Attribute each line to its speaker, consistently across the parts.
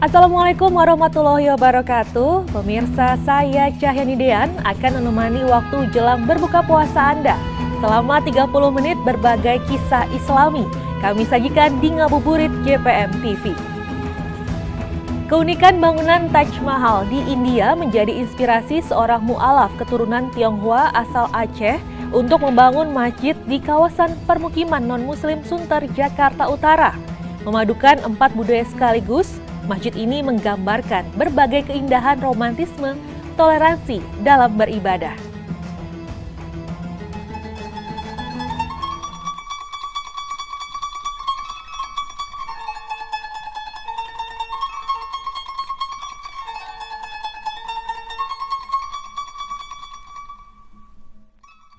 Speaker 1: Assalamualaikum warahmatullahi wabarakatuh. Pemirsa, saya Cahyani Dean akan menemani waktu jelang berbuka puasa Anda. Selama 30 menit berbagai kisah Islami kami sajikan di Ngabuburit JPM TV. Keunikan bangunan Taj Mahal di India menjadi inspirasi seorang mu'alaf keturunan Tionghoa asal Aceh untuk membangun masjid di kawasan permukiman non-muslim Sunter, Jakarta Utara. Memadukan 4 budaya sekaligus, masjid ini menggambarkan berbagai keindahan romantisme, toleransi dalam beribadah.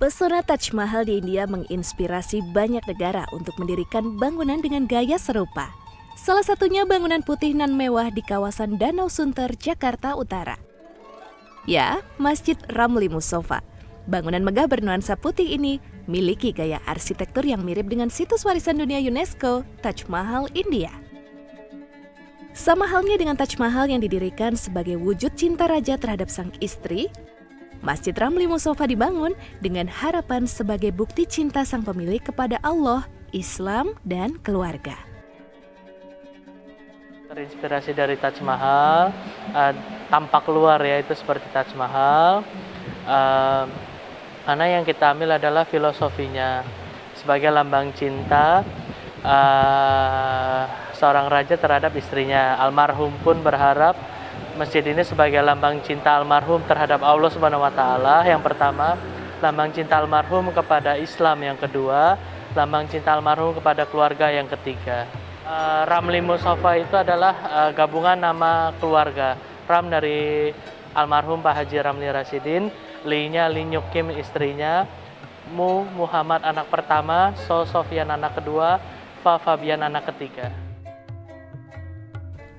Speaker 2: Pesona Taj Mahal di India menginspirasi banyak negara untuk mendirikan bangunan dengan gaya serupa. Salah satunya bangunan putih nan mewah di kawasan Danau Sunter, Jakarta Utara. Ya, Masjid Ramli Musofa. Bangunan megah bernuansa putih ini miliki gaya arsitektur yang mirip dengan situs warisan dunia UNESCO, Taj Mahal, India. Sama halnya dengan Taj Mahal yang didirikan sebagai wujud cinta raja terhadap sang istri, Masjid Ramli Musofa dibangun dengan harapan sebagai bukti cinta sang pemilik kepada Allah, Islam, dan keluarga.
Speaker 3: Terinspirasi dari Taj Mahal, tampak luar ya itu seperti Taj Mahal, karena yang kita ambil adalah filosofinya sebagai lambang cinta seorang raja terhadap istrinya. Almarhum pun berharap masjid ini sebagai lambang cinta almarhum terhadap Allah Subhanahu wa taala. Yang pertama, lambang cinta almarhum kepada Islam. Yang kedua, lambang cinta almarhum kepada keluarga. Yang ketiga, Ramli Musofa itu adalah gabungan nama keluarga. Ram dari almarhum Pak Haji Ramli Rasidin, Li-nya Li Nyuk Kim istrinya, Muhammad anak pertama, Sofian anak kedua, Fabian anak ketiga.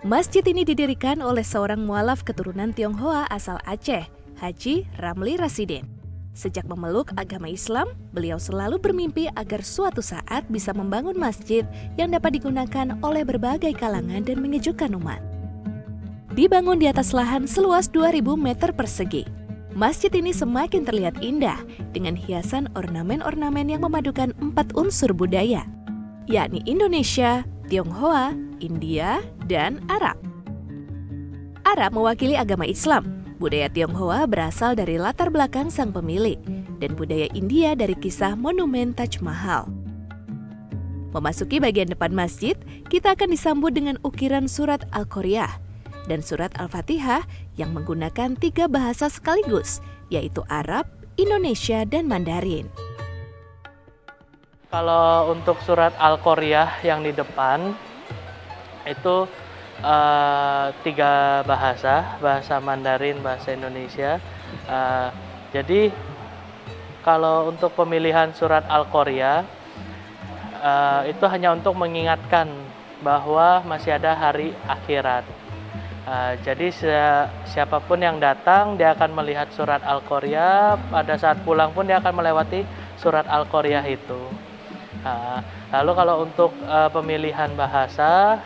Speaker 2: Masjid ini didirikan oleh seorang mualaf keturunan Tionghoa asal Aceh, Haji Ramli Rasidin. Sejak memeluk agama Islam, beliau selalu bermimpi agar suatu saat bisa membangun masjid yang dapat digunakan oleh berbagai kalangan dan mengejutkan umat. Dibangun di atas lahan seluas 2.000 meter persegi, masjid ini semakin terlihat indah dengan hiasan ornamen-ornamen yang memadukan 4 unsur budaya, yakni Indonesia, Tionghoa, India, dan Arab. Arab mewakili agama Islam, budaya Tionghoa berasal dari latar belakang sang pemilik, dan budaya India dari kisah monumen Taj Mahal. Memasuki bagian depan masjid, kita akan disambut dengan ukiran surat Al-Qoriyah dan surat Al-Fatihah yang menggunakan 3 bahasa sekaligus, yaitu Arab, Indonesia, dan Mandarin.
Speaker 3: Kalau untuk surat Al-Qoriyah yang di depan itu 3 bahasa Mandarin, bahasa Indonesia. Jadi kalau untuk pemilihan surat Al-Qoriyah itu hanya untuk mengingatkan bahwa masih ada hari akhirat. Jadi siapapun yang datang dia akan melihat surat Al-Qoriyah, pada saat pulang pun dia akan melewati surat Al-Qoriyah itu. Lalu kalau untuk pemilihan bahasa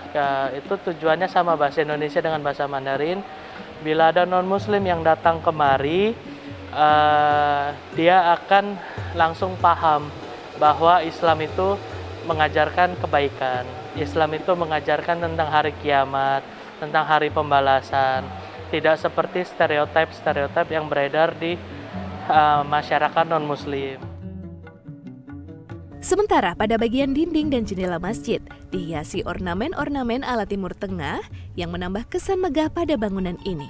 Speaker 3: itu tujuannya sama, bahasa Indonesia dengan bahasa Mandarin. Bila ada non-muslim yang datang kemari, dia akan langsung paham bahwa Islam itu mengajarkan kebaikan. Islam itu mengajarkan tentang hari kiamat, tentang hari pembalasan. Tidak seperti stereotip yang beredar di masyarakat non-muslim.
Speaker 2: Sementara pada bagian dinding dan jendela masjid dihiasi ornamen-ornamen ala Timur Tengah yang menambah kesan megah pada bangunan ini.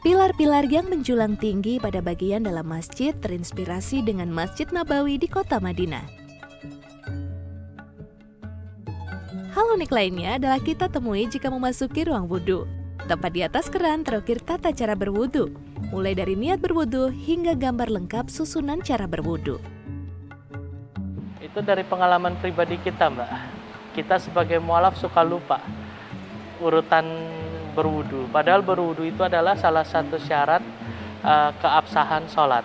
Speaker 2: Pilar-pilar yang menjulang tinggi pada bagian dalam masjid terinspirasi dengan Masjid Nabawi di kota Madinah. Hal unik lainnya adalah kita temui jika memasuki ruang wudhu. Tempat di atas keran terukir tata cara berwudhu, mulai dari niat berwudhu hingga gambar lengkap susunan cara berwudhu.
Speaker 3: Itu dari pengalaman pribadi kita, Mbak. Kita sebagai mualaf suka lupa urutan berwudu. Padahal berwudu itu adalah salah satu syarat keabsahan sholat.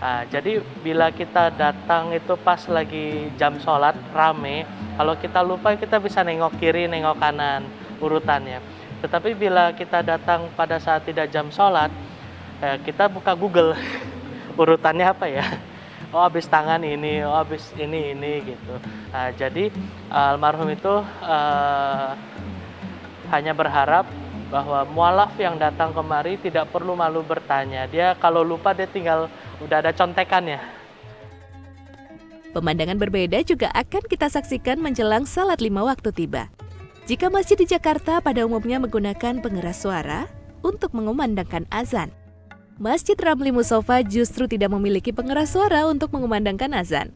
Speaker 3: Nah, jadi bila kita datang itu pas lagi jam sholat rame, kalau kita lupa kita bisa nengok kiri, nengok kanan urutannya. Tetapi bila kita datang pada saat tidak jam sholat, kita buka Google urutannya apa ya? Oh habis tangan ini, oh habis ini gitu. Nah, jadi almarhum itu hanya berharap bahwa mualaf yang datang kemari tidak perlu malu bertanya. Dia kalau lupa dia tinggal udah ada contekannya.
Speaker 2: Pemandangan berbeda juga akan kita saksikan menjelang salat 5 waktu tiba. Jika masjid di Jakarta pada umumnya menggunakan pengeras suara untuk mengumandangkan azan, Masjid Ramli Musofa justru tidak memiliki pengeras suara untuk mengumandangkan azan.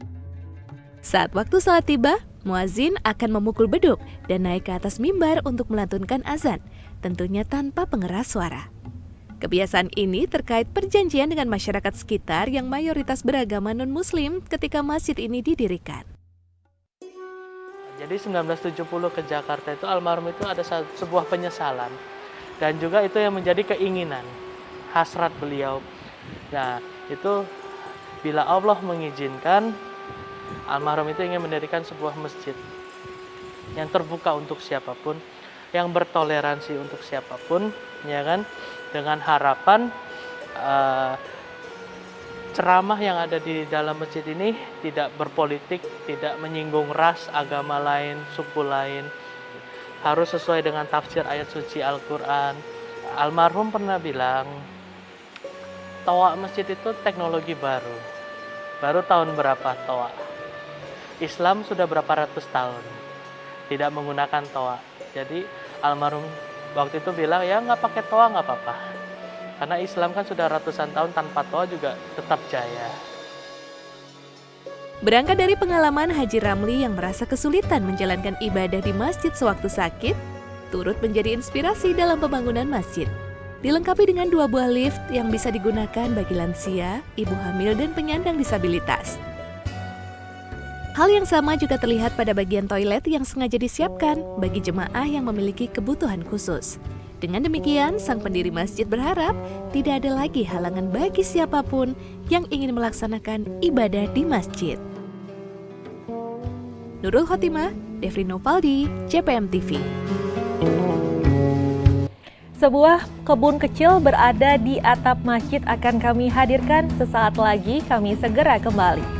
Speaker 2: Saat waktu salat tiba, muazin akan memukul beduk dan naik ke atas mimbar untuk melantunkan azan, tentunya tanpa pengeras suara. Kebiasaan ini terkait perjanjian dengan masyarakat sekitar yang mayoritas beragama non-muslim ketika masjid ini didirikan.
Speaker 3: Jadi 1970 ke Jakarta itu almarhum itu ada sebuah penyesalan. Dan juga itu yang menjadi keinginan, hasrat beliau. Nah, itu bila Allah mengizinkan, almarhum itu ingin mendirikan sebuah masjid yang terbuka untuk siapapun, yang bertoleransi untuk siapapun, ya kan? Dengan harapan ceramah yang ada di dalam masjid ini tidak berpolitik, tidak menyinggung ras, agama lain, suku lain, harus sesuai dengan tafsir ayat suci Al-Quran. Almarhum pernah bilang, toa masjid itu teknologi baru. Baru tahun berapa toa? Islam sudah berapa ratus tahun tidak menggunakan toa. Jadi almarhum waktu itu bilang, ya nggak pakai toa nggak apa-apa. Karena Islam kan sudah ratusan tahun tanpa toa juga tetap jaya.
Speaker 2: Berangkat dari pengalaman Haji Ramli yang merasa kesulitan menjalankan ibadah di masjid sewaktu sakit, turut menjadi inspirasi dalam pembangunan masjid. Dilengkapi dengan 2 buah lift yang bisa digunakan bagi lansia, ibu hamil, dan penyandang disabilitas. Hal yang sama juga terlihat pada bagian toilet yang sengaja disiapkan bagi jemaah yang memiliki kebutuhan khusus. Dengan demikian, sang pendiri masjid berharap tidak ada lagi halangan bagi siapapun yang ingin melaksanakan ibadah di masjid. Nurul Khotimah, Devri Novaldi, JPM TV.
Speaker 1: Sebuah kebun kecil berada di atap masjid akan kami hadirkan sesaat lagi. Kami segera kembali.